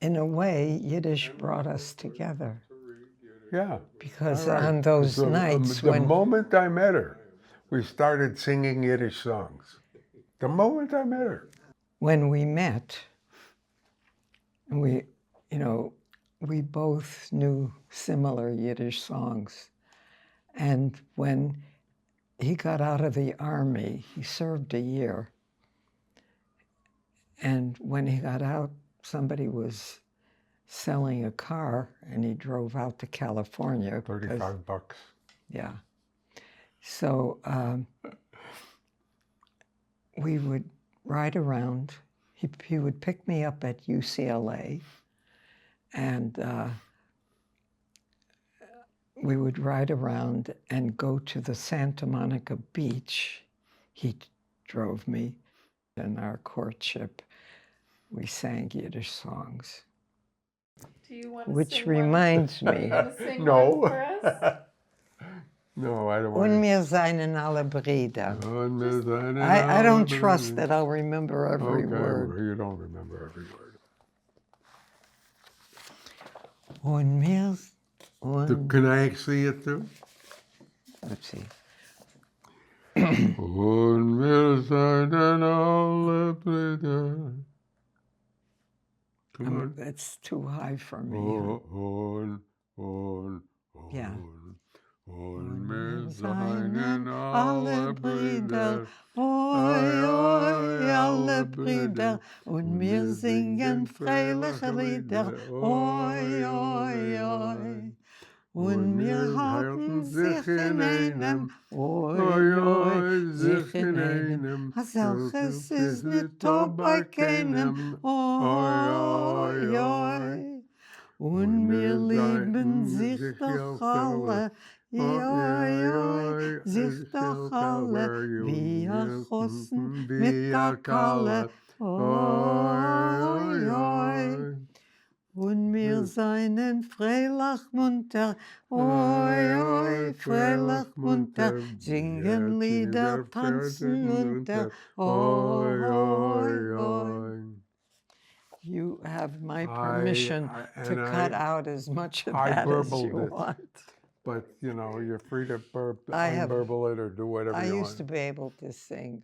in a way, Yiddish brought us together. Yeah. Because all right. on those So, nights the when... moment I met her, we started singing Yiddish songs. The moment I met her. When we met, we both knew similar Yiddish songs. And when he got out of the army, he served a year. And when he got out, somebody was selling a car, and he drove out to California. $35. Yeah. So we would ride around. He would pick me up at UCLA, and we would ride around and go to the Santa Monica beach. He drove me. In our courtship, we sang Yiddish songs. Do you want to Which sing reminds one? me. You want to sing No. one for us? No, I don't want Und to. wir seien alle Brüder. Und wir seien I don't alle trust Brüder. that I'll remember every Okay, word. well, you don't remember every word. Und wir... Can I see it too? Let's see. Und wir seien alle Brüder. Come on. It's too high for me. Yeah. Und wir seien alle Brüder, oi, oi, alle Brüder, und wir singen freiliche Lieder, oi, oi, oi. Und wir halten sich in einem, oi, oi, sich in einem, a solches ist nicht top bei keinem, oi, oi. Und wir lieben sich doch alle, oi, oi, sich doch alle, wie a Chossen mit a Kalle, oi, oi. Und wir seien freilich munter, oi, oi, freilich munter, singen Lieder, tanzen munter, oi, oi, oi. You have my permission to cut out as much of that as you want. But, you're free to unburble it or do whatever you want. I used to be able to sing.